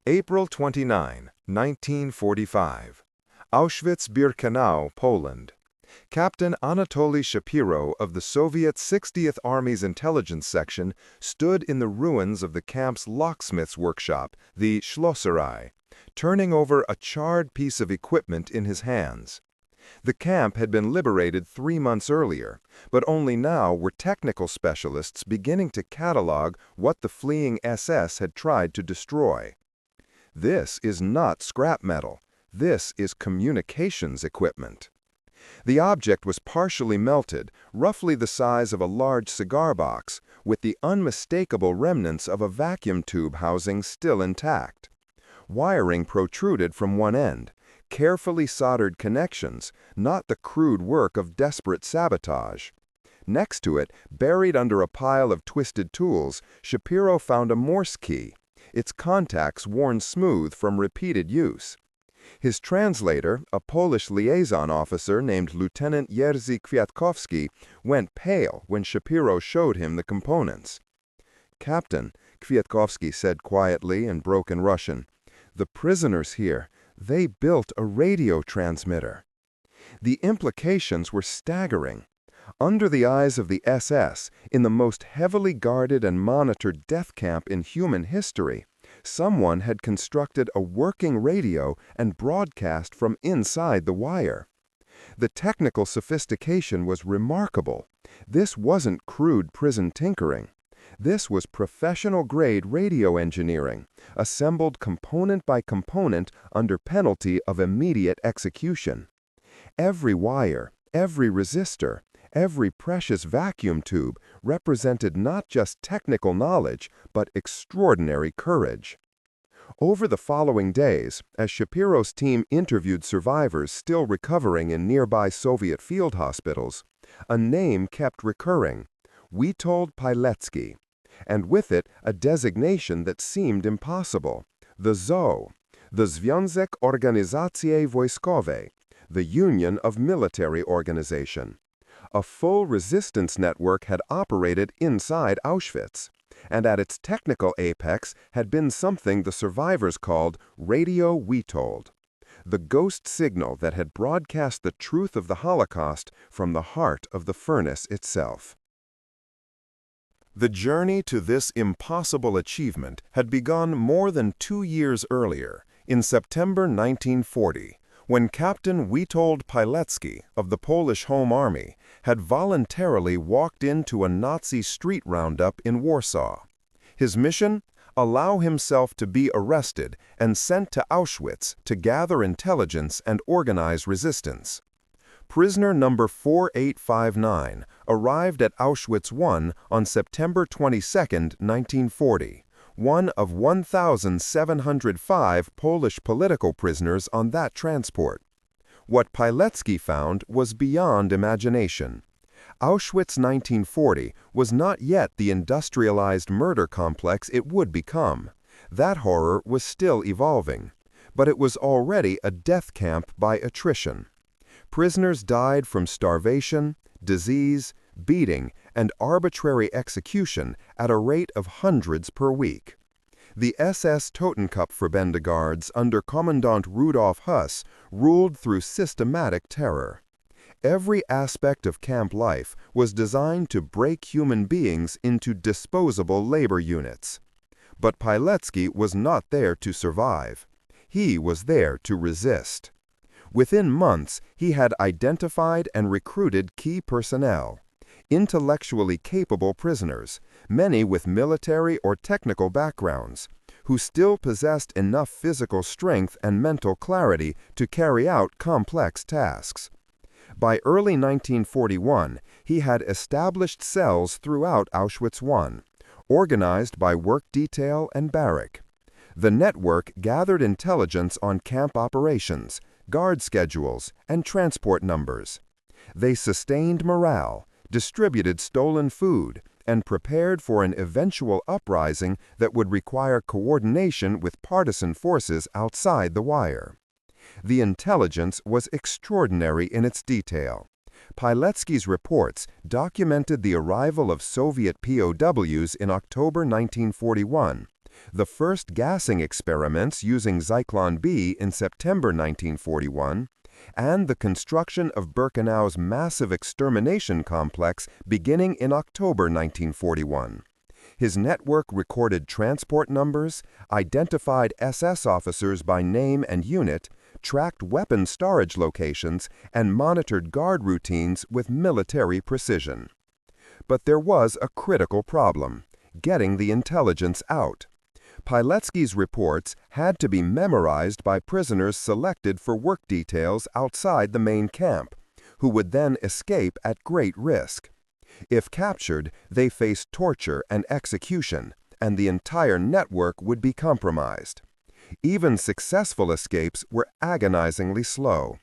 April 29, 1945. Auschwitz-Birkenau, Poland. Captain Anatoly Shapiro of the Soviet 60th Army's intelligence section stood in the ruins of the camp's locksmith's workshop, the Schlosserei, turning over a charred piece of equipment in his hands. The camp had been liberated 3 months earlier, but only now were technical specialists beginning to catalog what the fleeing SS had tried to destroy. This is not scrap metal. This is communications equipment. The object was partially melted, roughly the size of a large cigar box, with the unmistakable remnants of a vacuum tube housing still intact. Wiring protruded from one end, carefully soldered connections, not the crude work of desperate sabotage. Next to it, buried under a pile of twisted tools, Shapiro found a Morse key, its contacts worn smooth from repeated use. His translator, a Polish liaison officer named Lieutenant Jerzy Kwiatkowski, went pale when Shapiro showed him the components. "Captain," Kwiatkowski said quietly in broken Russian, "the prisoners here, they built a radio transmitter." The implications were staggering. Under the eyes of the SS, in the most heavily guarded and monitored death camp in human history, someone had constructed a working radio and broadcast from inside the wire. The technical sophistication was remarkable. This wasn't crude prison tinkering. This was professional-grade radio engineering, assembled component by component under penalty of immediate execution. Every wire, every resistor, every precious vacuum tube represented not just technical knowledge, but extraordinary courage. Over the following days, as Shapiro's team interviewed survivors still recovering in nearby Soviet field hospitals, a name kept recurring: Witold Pilecki, and with it a designation that seemed impossible: the ZOE, the Związek Organizacji Wojskowej, the Union of Military Organization. A full resistance network had operated inside Auschwitz, and at its technical apex had been something the survivors called Radio Witold, the ghost signal that had broadcast the truth of the Holocaust from the heart of the furnace itself. The journey to this impossible achievement had begun more than 2 years earlier, in September 1940, when Captain Witold Pilecki of the Polish Home Army had voluntarily walked into a Nazi street roundup in Warsaw. His mission? Allow himself to be arrested and sent to Auschwitz to gather intelligence and organize resistance. Prisoner number 4859 arrived at Auschwitz I on September 22, 1940. One of 1,705 Polish political prisoners on that transport. What Pilecki found was beyond imagination. Auschwitz 1940 was not yet the industrialized murder complex it would become. That horror was still evolving. But it was already a death camp by attrition. Prisoners died from starvation, disease, beating, and arbitrary execution at a rate of hundreds per week. The SS Totenkopfverbände guards under Commandant Rudolf Höss ruled through systematic terror. Every aspect of camp life was designed to break human beings into disposable labor units. But Pilecki was not there to survive. He was there to resist. Within months, he had identified and recruited key personnel. Intellectually capable prisoners, many with military or technical backgrounds, who still possessed enough physical strength and mental clarity to carry out complex tasks. By early 1941, he had established cells throughout Auschwitz I, organized by work detail and barrack. The network gathered intelligence on camp operations, guard schedules, and transport numbers. They sustained morale, distributed stolen food, and prepared for an eventual uprising that would require coordination with partisan forces outside the wire. The intelligence was extraordinary in its detail. Pilecki's reports documented the arrival of Soviet POWs in October 1941, The first gassing experiments using Zyklon B in September 1941, and the construction of Birkenau's massive extermination complex beginning in October 1941. His network recorded transport numbers, identified SS officers by name and unit, tracked weapon storage locations, and monitored guard routines with military precision. But there was a critical problem: getting the intelligence out. Pilecki's reports had to be memorized by prisoners selected for work details outside the main camp, who would then escape at great risk. If captured, they faced torture and execution, and the entire network would be compromised. Even successful escapes were agonizingly slow.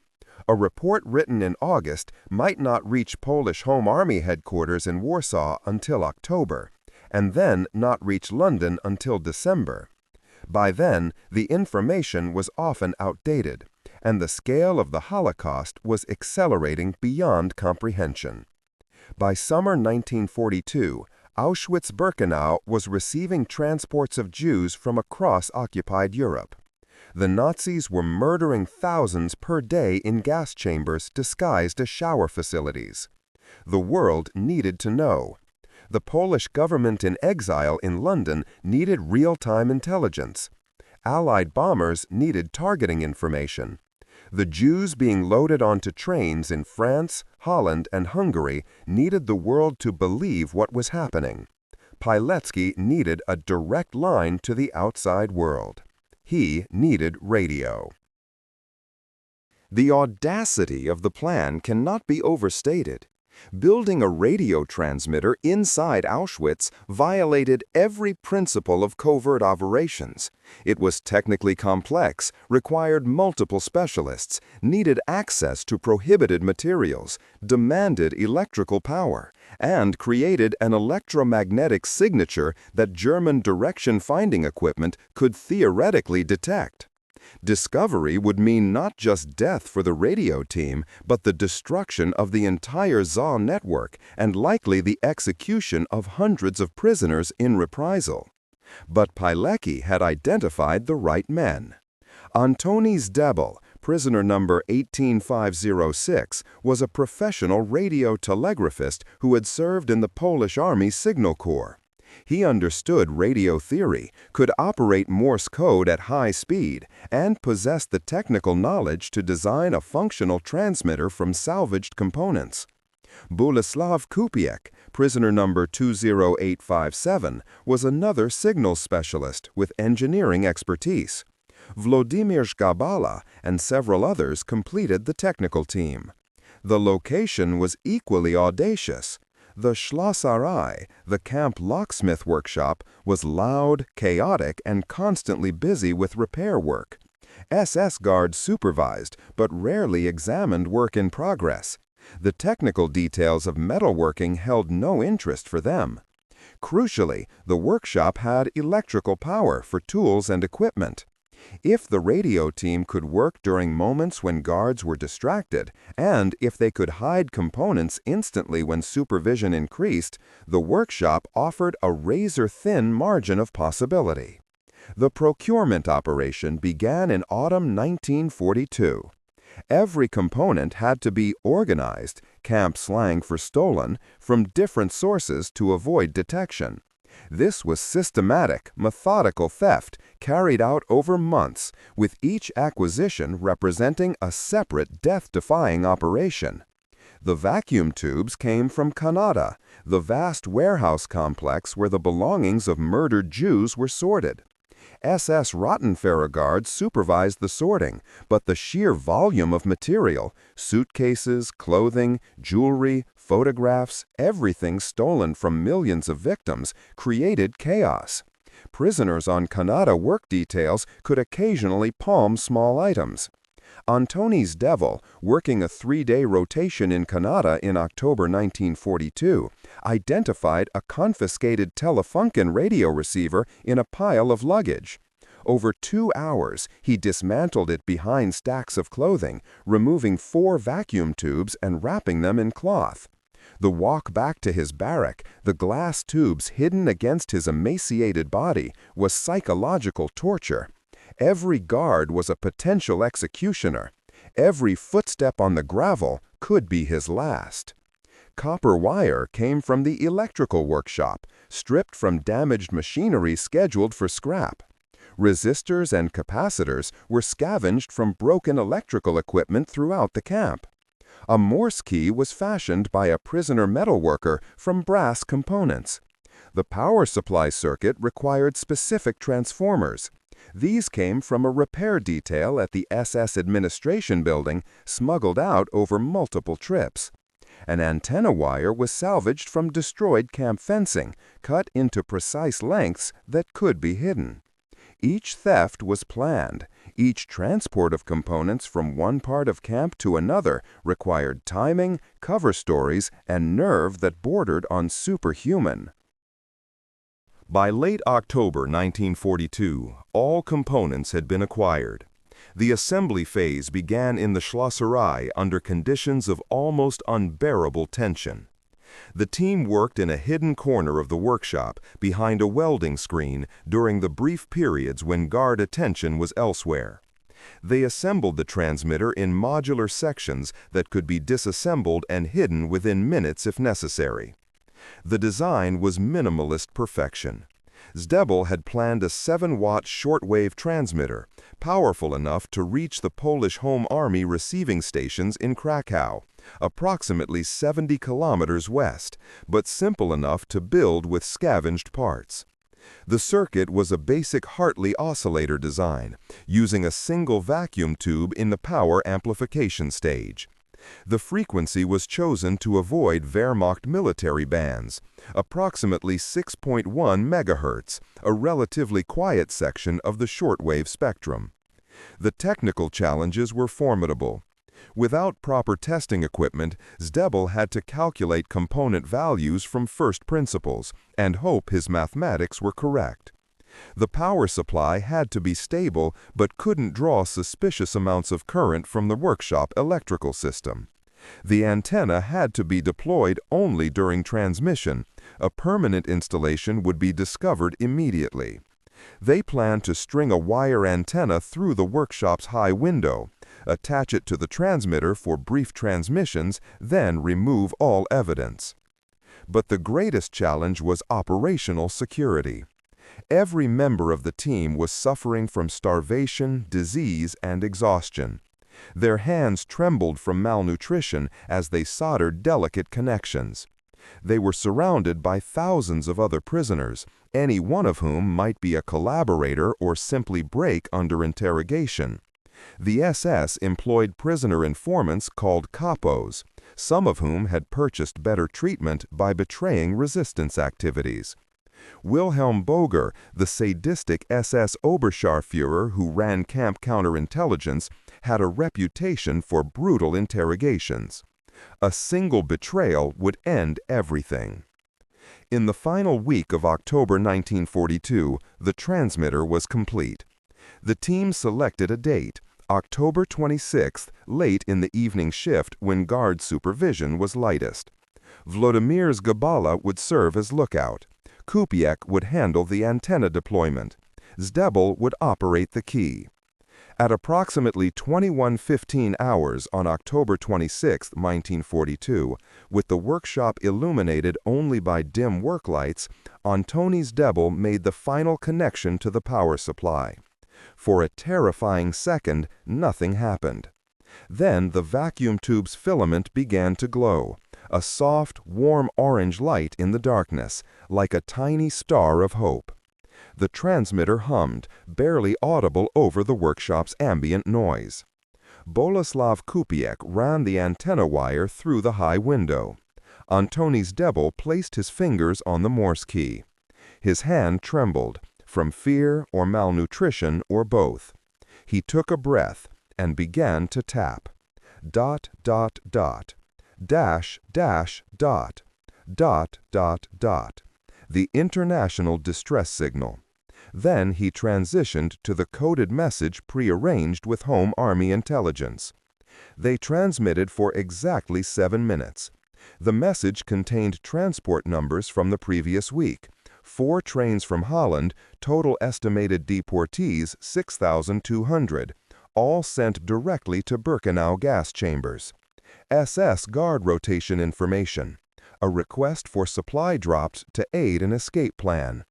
A report written in August might not reach Polish Home Army headquarters in Warsaw until October, and then not reach London until December. By then, the information was often outdated, and the scale of the Holocaust was accelerating beyond comprehension. By summer 1942, Auschwitz-Birkenau was receiving transports of Jews from across occupied Europe. The Nazis were murdering thousands per day in gas chambers disguised as shower facilities. The world needed to know. The Polish government in exile in London needed real-time intelligence. Allied bombers needed targeting information. The Jews being loaded onto trains in France, Holland, and Hungary needed the world to believe what was happening. Pilecki needed a direct line to the outside world. He needed radio. The audacity of the plan cannot be overstated. Building a radio transmitter inside Auschwitz violated every principle of covert operations. It was technically complex, required multiple specialists, needed access to prohibited materials, demanded electrical power, and created an electromagnetic signature that German direction-finding equipment could theoretically detect. Discovery would mean not just death for the radio team, but the destruction of the entire ZA network and likely the execution of hundreds of prisoners in reprisal. But Pilecki had identified the right men. Antoni Zdebel, prisoner number 18506, was a professional radio-telegraphist who had served in the Polish Army Signal Corps. He understood radio theory, could operate Morse code at high speed, and possessed the technical knowledge to design a functional transmitter from salvaged components. Bolesław Kupiec, prisoner number 20857, was another signal specialist with engineering expertise. Władimir Zdebel and several others completed the technical team. The location was equally audacious. The Schlosserei, the camp locksmith workshop, was loud, chaotic, and constantly busy with repair work. SS guards supervised, but rarely examined work in progress. The technical details of metalworking held no interest for them. Crucially, the workshop had electrical power for tools and equipment. If the radio team could work during moments when guards were distracted, and if they could hide components instantly when supervision increased, the workshop offered a razor-thin margin of possibility. The procurement operation began in autumn 1942. Every component had to be organized, camp slang for stolen, from different sources to avoid detection. This was systematic, methodical theft carried out over months, with each acquisition representing a separate death-defying operation. The vacuum tubes came from Kanada, the vast warehouse complex where the belongings of murdered Jews were sorted. SS Rottenfahrer guards supervised the sorting, but the sheer volume of material, suitcases, clothing, jewelry, photographs, everything stolen from millions of victims, created chaos. Prisoners on Kanada work details could occasionally palm small items. Antoni Zdebel, working a 3-day rotation in Kanada in October 1942, identified a confiscated Telefunken radio receiver in a pile of luggage. Over 2 hours, he dismantled it behind stacks of clothing, removing 4 vacuum tubes and wrapping them in cloth. The walk back to his barrack, the glass tubes hidden against his emaciated body, was psychological torture. Every guard was a potential executioner. Every footstep on the gravel could be his last. Copper wire came from the electrical workshop, stripped from damaged machinery scheduled for scrap. Resistors and capacitors were scavenged from broken electrical equipment throughout the camp. A Morse key was fashioned by a prisoner metalworker from brass components. The power supply circuit required specific transformers. These came from a repair detail at the SS administration building, smuggled out over multiple trips. An antenna wire was salvaged from destroyed camp fencing, cut into precise lengths that could be hidden. Each theft was planned. Each transport of components from one part of camp to another required timing, cover stories, and nerve that bordered on superhuman. By late October 1942, all components had been acquired. The assembly phase began in the Schlosserei under conditions of almost unbearable tension. The team worked in a hidden corner of the workshop behind a welding screen during the brief periods when guard attention was elsewhere. They assembled the transmitter in modular sections that could be disassembled and hidden within minutes if necessary. The design was minimalist perfection. Zdebel had planned a 7-watt shortwave transmitter, powerful enough to reach the Polish Home Army receiving stations in Krakow, approximately 70 kilometers west, but simple enough to build with scavenged parts. The circuit was a basic Hartley oscillator design, using a single vacuum tube in the power amplification stage. The frequency was chosen to avoid Wehrmacht military bands, approximately 6.1 MHz, a relatively quiet section of the shortwave spectrum. The technical challenges were formidable. Without proper testing equipment, Zdebel had to calculate component values from first principles and hope his mathematics were correct. The power supply had to be stable but couldn't draw suspicious amounts of current from the workshop electrical system. The antenna had to be deployed only during transmission. A permanent installation would be discovered immediately. They planned to string a wire antenna through the workshop's high window, attach it to the transmitter for brief transmissions, then remove all evidence. But the greatest challenge was operational security. Every member of the team was suffering from starvation, disease, and exhaustion. Their hands trembled from malnutrition as they soldered delicate connections. They were surrounded by thousands of other prisoners, any one of whom might be a collaborator or simply break under interrogation. The SS employed prisoner informants called capos, some of whom had purchased better treatment by betraying resistance activities. Wilhelm Boger, the sadistic SS-Oberscharführer who ran camp counterintelligence, had a reputation for brutal interrogations. A single betrayal would end everything. In the final week of October 1942, the transmitter was complete. The team selected a date, October 26th, late in the evening shift when guard supervision was lightest. Włodzimierz Gabala would serve as lookout. Kupiec would handle the antenna deployment. Zdebel would operate the key. At approximately 21:15 hours on October 26, 1942, with the workshop illuminated only by dim work lights, Antoni Zdebel made the final connection to the power supply. For a terrifying second, nothing happened. Then the vacuum tube's filament began to glow, a soft, warm orange light in the darkness, like a tiny star of hope. The transmitter hummed, barely audible over the workshop's ambient noise. Bolesław Kupiec ran the antenna wire through the high window. Antoni Zdebel placed his fingers on the Morse key. His hand trembled, from fear or malnutrition or both. He took a breath and began to tap. Dot, dot, dot. Dash, dash, dot. Dot, dot, dot. The international distress signal. Then he transitioned to the coded message prearranged with Home Army intelligence. They transmitted for exactly 7 minutes. The message contained transport numbers from the previous week. 4 trains from Holland, total estimated deportees 6,200, all sent directly to Birkenau gas chambers. SS guard rotation information. A request for supply dropped to aid an escape plan.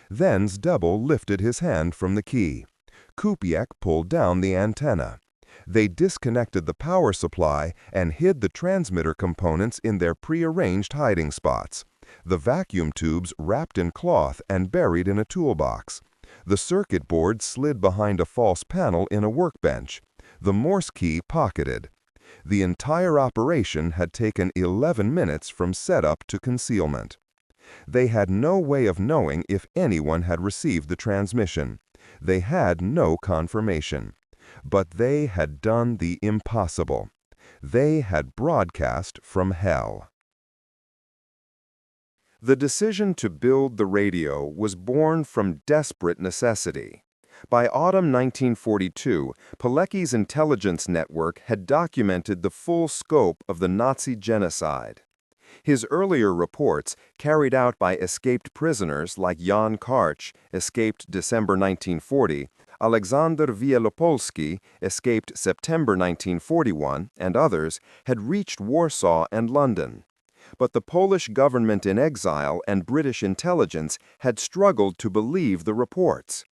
Then Zdebel lifted his hand from the key. Kupiec pulled down the antenna. They disconnected the power supply and hid the transmitter components in their prearranged hiding spots. The vacuum tubes wrapped in cloth and buried in a toolbox. The circuit board slid behind a false panel in a workbench. The Morse key pocketed. The entire operation had taken 11 minutes from setup to concealment. They had no way of knowing if anyone had received the transmission. They had no confirmation. But they had done the impossible. They had broadcast from hell. The decision to build the radio was born from desperate necessity. By autumn 1942, Pilecki's intelligence network had documented the full scope of the Nazi genocide. His earlier reports, carried out by escaped prisoners like Jan Karch, escaped December 1940, Alexander Wielopolski, escaped September 1941, and others, had reached Warsaw and London. But the Polish government in exile and British intelligence had struggled to believe the reports.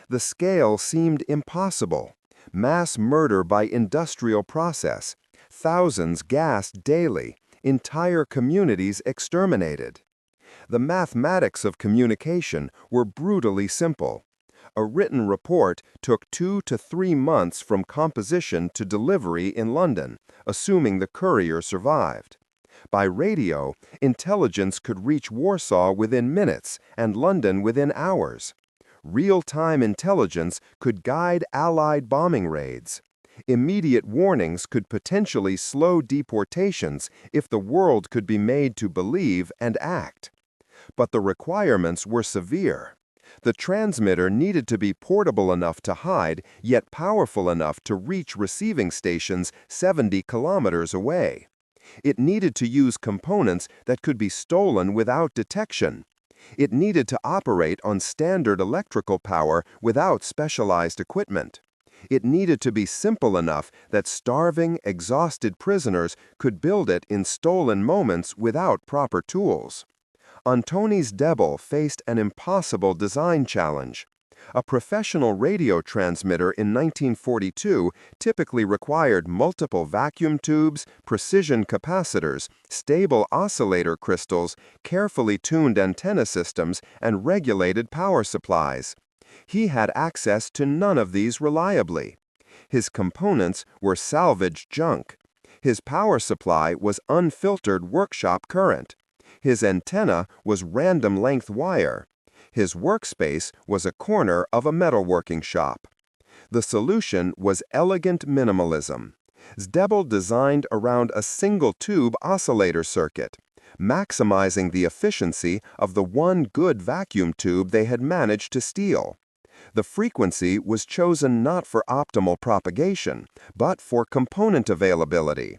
The scale seemed impossible. Mass murder by industrial process, thousands gassed daily, entire communities exterminated. The mathematics of communication were brutally simple. A written report took 2 to 3 months from composition to delivery in London, assuming the courier survived. By radio, intelligence could reach Warsaw within minutes and London within hours. Real-time intelligence could guide Allied bombing raids. Immediate warnings could potentially slow deportations if the world could be made to believe and act. But the requirements were severe. The transmitter needed to be portable enough to hide, yet powerful enough to reach receiving stations 70 kilometers away. It needed to use components that could be stolen without detection. It needed to operate on standard electrical power without specialized equipment. It needed to be simple enough that starving, exhausted prisoners could build it in stolen moments without proper tools. Antoni's Zdebel faced an impossible design challenge. A professional radio transmitter in 1942 typically required multiple vacuum tubes, precision capacitors, stable oscillator crystals, carefully tuned antenna systems, and regulated power supplies. He had access to none of these reliably. His components were salvaged junk. His power supply was unfiltered workshop current. His antenna was random-length wire. His workspace was a corner of a metalworking shop. The solution was elegant minimalism. Zdebel designed around a single-tube oscillator circuit, maximizing the efficiency of the one good vacuum tube they had managed to steal. The frequency was chosen not for optimal propagation, but for component availability.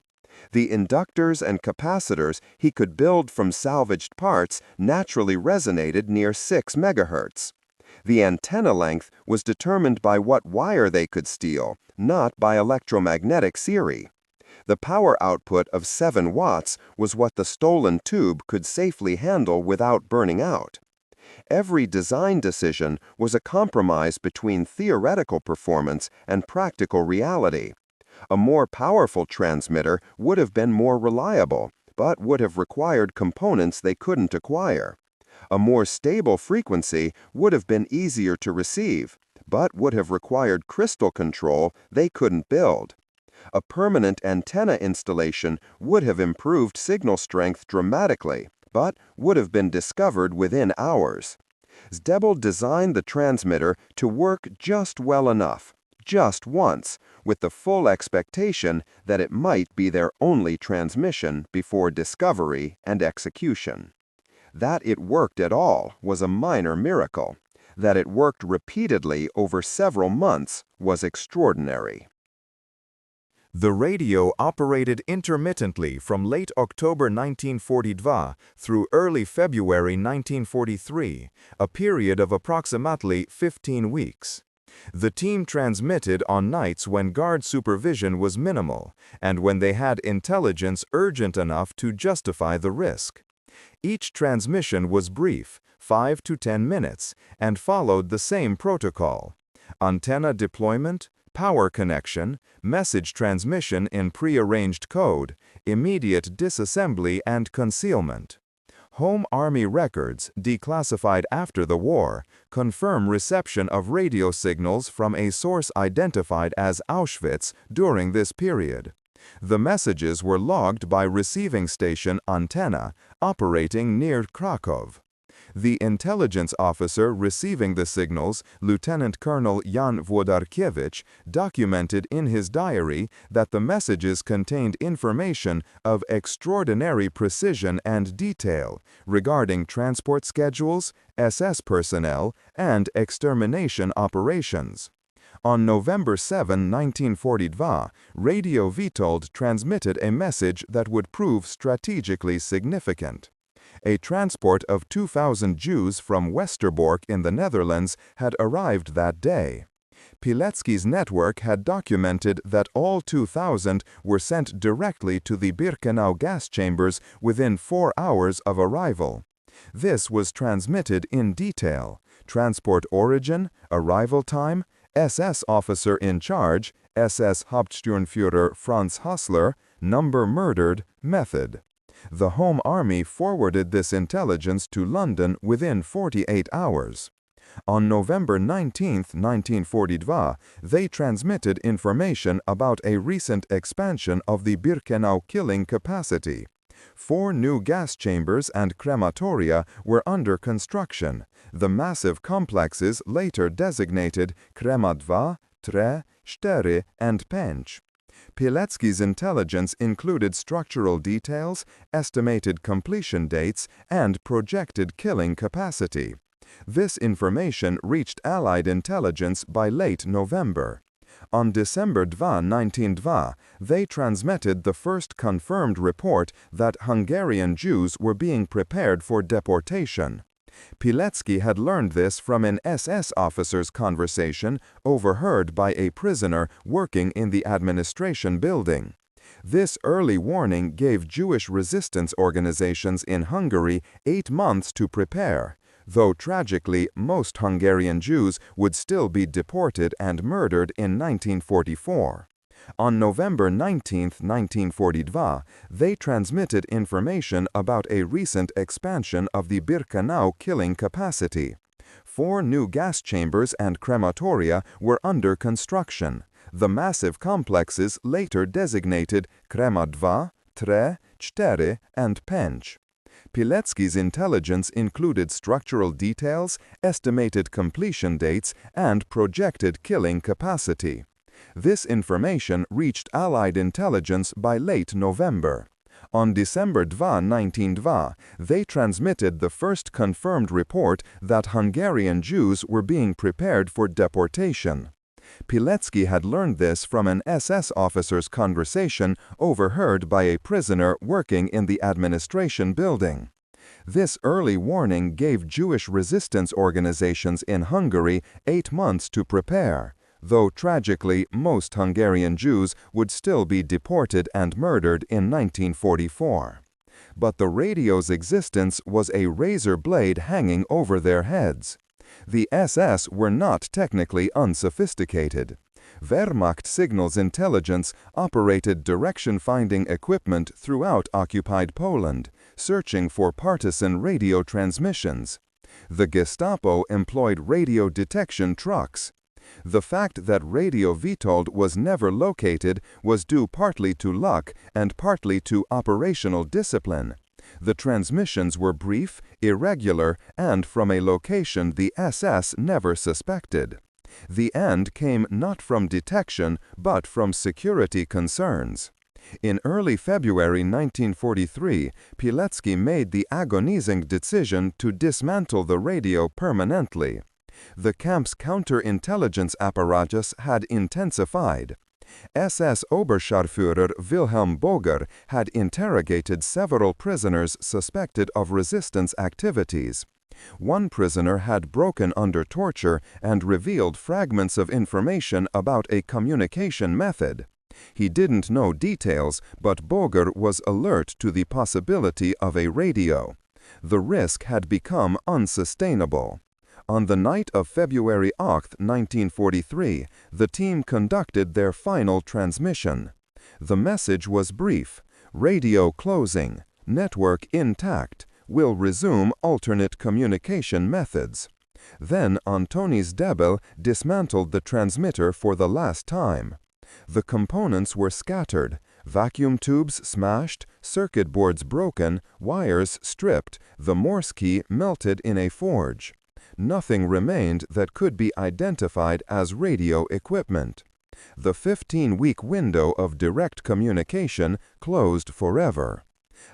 The inductors and capacitors he could build from salvaged parts naturally resonated near 6 MHz. The antenna length was determined by what wire they could steal, not by electromagnetic theory. The power output of 7 watts was what the stolen tube could safely handle without burning out. Every design decision was a compromise between theoretical performance and practical reality. A more powerful transmitter would have been more reliable, but would have required components they couldn't acquire. A more stable frequency would have been easier to receive, but would have required crystal control they couldn't build. A permanent antenna installation would have improved signal strength dramatically, but would have been discovered within hours. Zdebel designed the transmitter to work just well enough, just once, with the full expectation that it might be their only transmission before discovery and execution. That it worked at all was a minor miracle. That it worked repeatedly over several months was extraordinary. The radio operated intermittently from late October 1942 through early February 1943, a period of approximately 15 weeks. The team transmitted on nights when guard supervision was minimal and when they had intelligence urgent enough to justify the risk. Each transmission was brief, 5 to 10 minutes, and followed the same protocol: antenna deployment, power connection, message transmission in prearranged code, immediate disassembly and concealment. Home Army records, declassified after the war, confirm reception of radio signals from a source identified as Auschwitz during this period. The messages were logged by receiving station Antenna, operating near Krakow. The intelligence officer receiving the signals, Lieutenant Colonel Jan Włodarkiewicz, documented in his diary that the messages contained information of extraordinary precision and detail regarding transport schedules, SS personnel, and extermination operations. On November 7, 1942, Radio Witold transmitted a message that would prove strategically significant. A transport of 2,000 Jews from Westerbork in the Netherlands had arrived that day. Pilecki's network had documented that all 2,000 were sent directly to the Birkenau gas chambers within 4 hours of arrival. This was transmitted in detail: transport origin, arrival time, SS officer in charge, SS Hauptsturmführer Franz Hassler, number murdered, method. The Home Army forwarded this intelligence to London within 48 hours. On November 19, 1942, they transmitted information about a recent expansion of the Birkenau killing capacity. 4 new gas chambers and crematoria were under construction, the massive complexes later designated Krema 2, 3, 4, and 5. Pilecki's intelligence included structural details, estimated completion dates, and projected killing capacity. This information reached Allied intelligence by late November. On December 2, 1942, they transmitted the first confirmed report that Hungarian Jews were being prepared for deportation. Pilecki had learned this from an SS officer's conversation overheard by a prisoner working in the administration building. This early warning gave Jewish resistance organizations in Hungary 8 months to prepare, though tragically most Hungarian Jews would still be deported and murdered in 1944. On November 19, 1942, they transmitted information about a recent expansion of the Birkenau killing capacity. 4 new gas chambers and crematoria were under construction, the massive complexes later designated Krema 2, 3, 4, and 5. Pilecki's intelligence included structural details, estimated completion dates, and projected killing capacity. This information reached Allied intelligence by late November. On December 2, 1942, they transmitted the first confirmed report that Hungarian Jews were being prepared for deportation. Pilecki had learned this from an SS officer's conversation overheard by a prisoner working in the administration building. This early warning gave Jewish resistance organizations in Hungary 8 months to prepare, though tragically most Hungarian Jews would still be deported and murdered in 1944. But the radio's existence was a razor blade hanging over their heads. The SS were not technically unsophisticated. Wehrmacht signals intelligence operated direction-finding equipment throughout occupied Poland, searching for partisan radio transmissions. The Gestapo employed radio detection trucks. The fact that Radio Witold was never located was due partly to luck and partly to operational discipline. The transmissions were brief, irregular, and from a location the SS never suspected. The end came not from detection, but from security concerns. In early February 1943, Pilecki made the agonizing decision to dismantle the radio permanently. The camp's counterintelligence apparatus had intensified. SS-Oberscharführer Wilhelm Boger had interrogated several prisoners suspected of resistance activities. One prisoner had broken under torture and revealed fragments of information about a communication method. He didn't know details, but Boger was alert to the possibility of a radio. The risk had become unsustainable. On the night of February 8, 1943, the team conducted their final transmission. The message was brief: radio closing, network intact, will resume alternate communication methods. Then Antoni Zdebel dismantled the transmitter for the last time. The components were scattered, vacuum tubes smashed, circuit boards broken, wires stripped, the Morse key melted in a forge. Nothing remained that could be identified as radio equipment. The 15-week window of direct communication closed forever.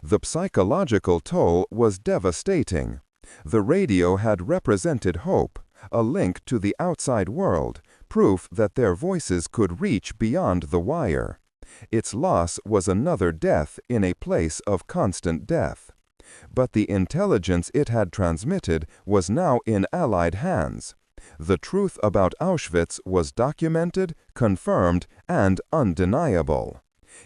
The psychological toll was devastating. The radio had represented hope, a link to the outside world, proof that their voices could reach beyond the wire. Its loss was another death in a place of constant death. But the intelligence it had transmitted was now in Allied hands. The truth about Auschwitz was documented, confirmed, and undeniable.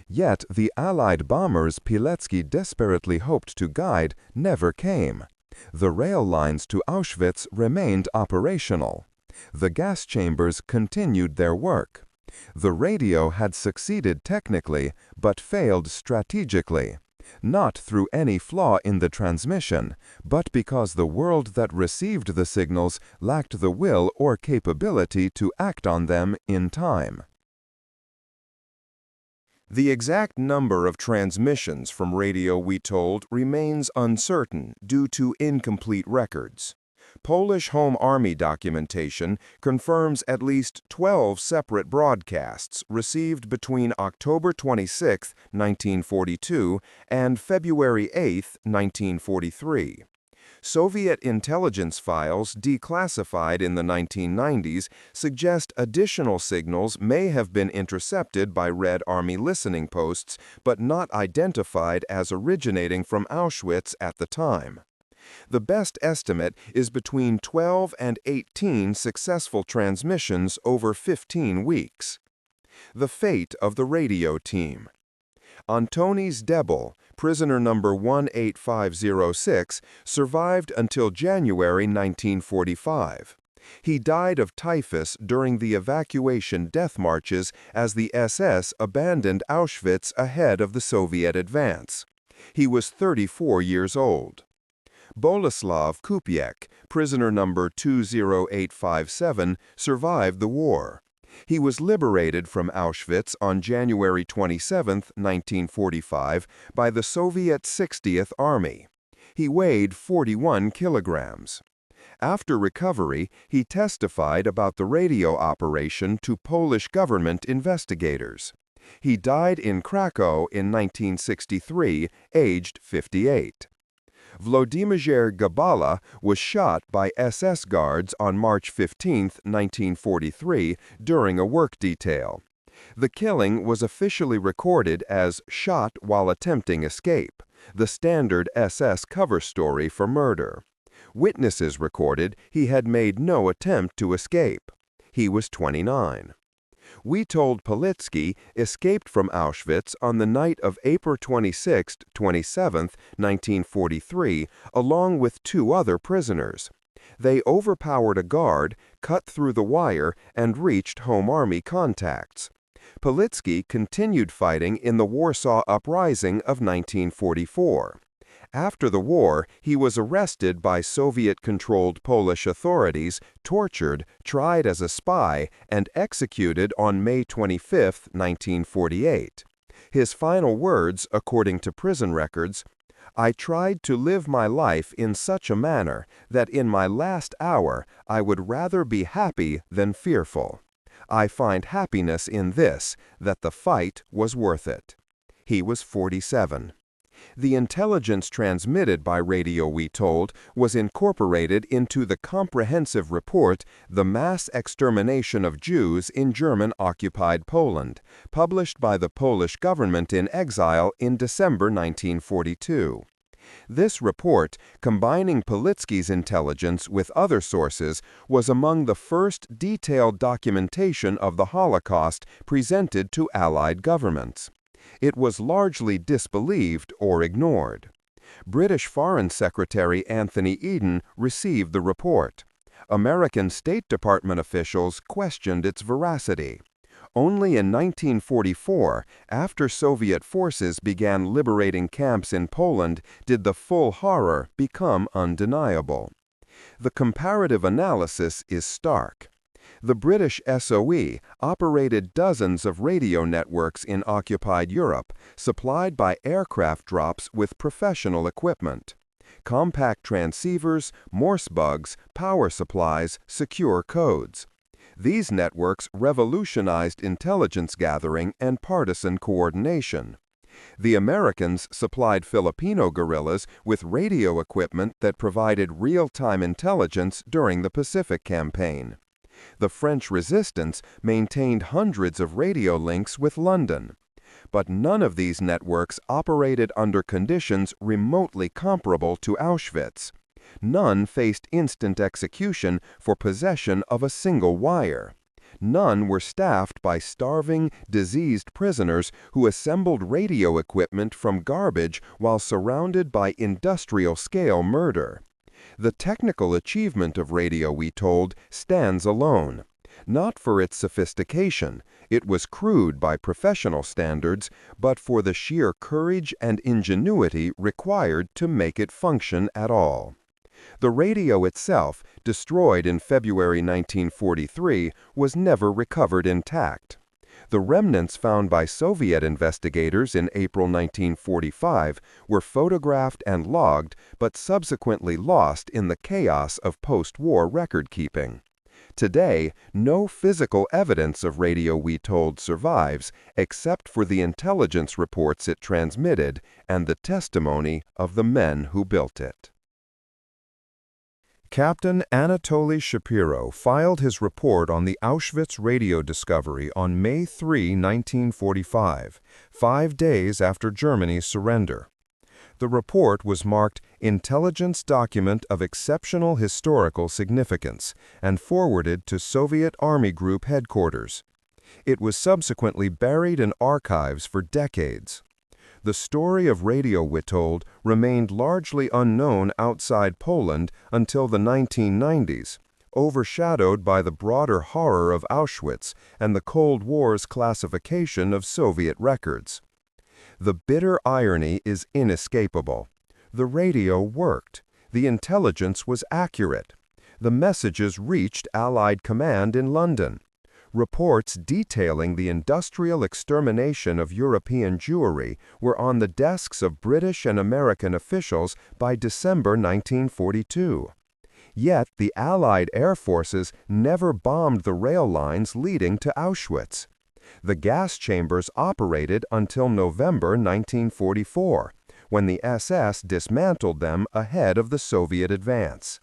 Yet the Allied bombers Pilecki desperately hoped to guide never came. The rail lines to Auschwitz remained operational. The gas chambers continued their work. The radio had succeeded technically, but failed strategically. Not through any flaw in the transmission, but because the world that received the signals lacked the will or capability to act on them in time. The exact number of transmissions from Radio Witold remains uncertain due to incomplete records. Polish Home Army documentation confirms at least 12 separate broadcasts received between October 26, 1942 and February 8, 1943. Soviet intelligence files declassified in the 1990s suggest additional signals may have been intercepted by Red Army listening posts but not identified as originating from Auschwitz at the time. The best estimate is between 12 and 18 successful transmissions over 15 weeks. The fate of the radio team. Antoni Zdebel, prisoner number 18506, survived until January 1945. He died of typhus during the evacuation death marches as the SS abandoned Auschwitz ahead of the Soviet advance. He was 34 years old. Bolesław Kupiec, prisoner number 20857, survived the war. He was liberated from Auschwitz on January 27, 1945, by the Soviet 60th Army. He weighed 41 kilograms. After recovery, he testified about the radio operation to Polish government investigators. He died in Krakow in 1963, aged 58. Włodzimierz Gabala was shot by SS guards on March 15, 1943, during a work detail. The killing was officially recorded as shot while attempting escape, the standard SS cover story for murder. Witnesses recorded he had made no attempt to escape. He was 29. Witold Pilecki escaped from Auschwitz on the night of April 26–27, 1943, along with 2 other prisoners. They overpowered a guard, cut through the wire, and reached Home Army contacts. Pilecki continued fighting in the Warsaw Uprising of 1944. After the war, he was arrested by Soviet-controlled Polish authorities, tortured, tried as a spy, and executed on May 25, 1948. His final words, according to prison records, "I tried to live my life in such a manner that in my last hour I would rather be happy than fearful. I find happiness in this, that the fight was worth it." He was 47. The intelligence transmitted by radio, we told, was incorporated into the comprehensive report The Mass Extermination of Jews in German-Occupied Poland, published by the Polish government in exile in December 1942. This report, combining Pilecki's intelligence with other sources, was among the first detailed documentation of the Holocaust presented to Allied governments. It was largely disbelieved or ignored. British Foreign Secretary Anthony Eden received the report. American State Department officials questioned its veracity. Only in 1944, after Soviet forces began liberating camps in Poland, did the full horror become undeniable. The comparative analysis is stark. The British SOE operated dozens of radio networks in occupied Europe, supplied by aircraft drops with professional equipment. Compact transceivers, Morse bugs, power supplies, secure codes. These networks revolutionized intelligence gathering and partisan coordination. The Americans supplied Filipino guerrillas with radio equipment that provided real-time intelligence during the Pacific Campaign. The French resistance maintained hundreds of radio links with London. But none of these networks operated under conditions remotely comparable to Auschwitz. None faced instant execution for possession of a single wire. None were staffed by starving, diseased prisoners who assembled radio equipment from garbage while surrounded by industrial-scale murder. The technical achievement of radio, we told, stands alone. Not for its sophistication, it was crude by professional standards, but for the sheer courage and ingenuity required to make it function at all. The radio itself, destroyed in February 1943, was never recovered intact. The remnants found by Soviet investigators in April 1945 were photographed and logged, but subsequently lost in the chaos of post-war record-keeping. Today, no physical evidence of radio, we told, survives, except for the intelligence reports it transmitted and the testimony of the men who built it. Captain Antoni Shapiro filed his report on the Auschwitz radio discovery on May 3, 1945, 5 days after Germany's surrender. The report was marked Intelligence Document of Exceptional Historical Significance and forwarded to Soviet Army Group headquarters. It was subsequently buried in archives for decades. The story of radio, Witold, remained largely unknown outside Poland until the 1990s, overshadowed by the broader horror of Auschwitz and the Cold War's classification of Soviet records. The bitter irony is inescapable. The radio worked. The intelligence was accurate. The messages reached Allied command in London. Reports detailing the industrial extermination of European Jewry were on the desks of British and American officials by December 1942. Yet the Allied air forces never bombed the rail lines leading to Auschwitz. The gas chambers operated until November 1944, when the SS dismantled them ahead of the Soviet advance.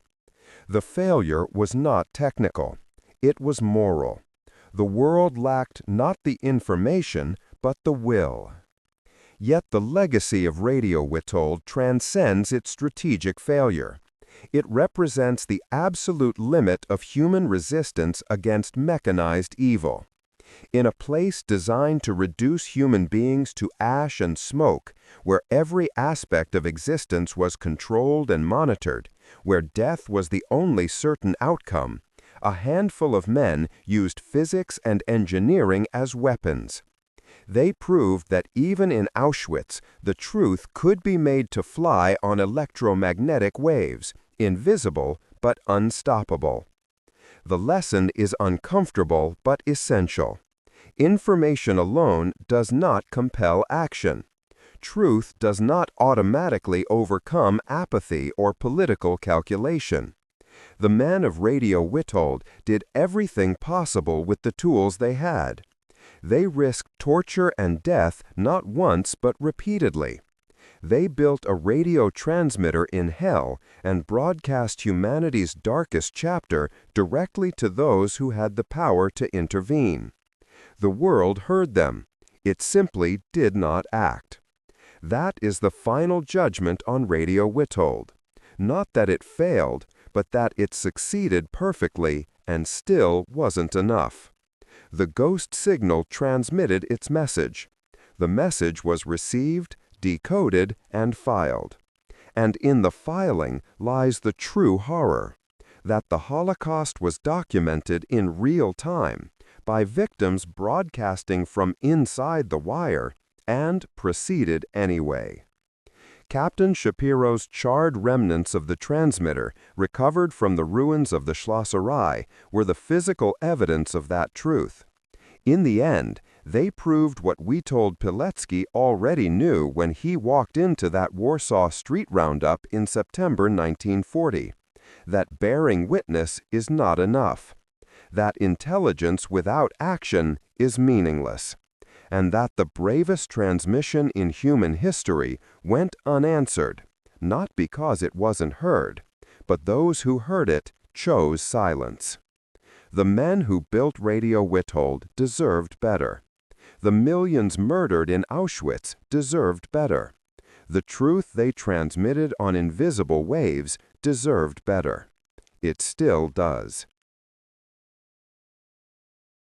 The failure was not technical. It was moral. The world lacked not the information, but the will. Yet the legacy of radio, Witold, transcends its strategic failure. It represents the absolute limit of human resistance against mechanized evil. In a place designed to reduce human beings to ash and smoke, where every aspect of existence was controlled and monitored, where death was the only certain outcome, a handful of men used physics and engineering as weapons. They proved that even in Auschwitz, the truth could be made to fly on electromagnetic waves, invisible but unstoppable. The lesson is uncomfortable but essential. Information alone does not compel action. Truth does not automatically overcome apathy or political calculation. The men of Radio, Witold, did everything possible with the tools they had. They risked torture and death not once but repeatedly. They built a radio transmitter in hell and broadcast humanity's darkest chapter directly to those who had the power to intervene. The world heard them. It simply did not act. That is the final judgment on Radio Witold. Not that it failed, but that it succeeded perfectly and still wasn't enough. The ghost signal transmitted its message. The message was received, decoded, and filed. And in the filing lies the true horror, that the Holocaust was documented in real time by victims broadcasting from inside the wire and proceeded anyway. Captain Shapiro's charred remnants of the transmitter, recovered from the ruins of the Schlosserei, were the physical evidence of that truth. In the end, they proved what Witold Pilecki already knew when he walked into that Warsaw street roundup in September 1940, that bearing witness is not enough, that intelligence without action is meaningless, and that the bravest transmission in human history went unanswered, not because it wasn't heard, but those who heard it chose silence. The men who built Radio Witold deserved better. The millions murdered in Auschwitz deserved better. The truth they transmitted on invisible waves deserved better. It still does.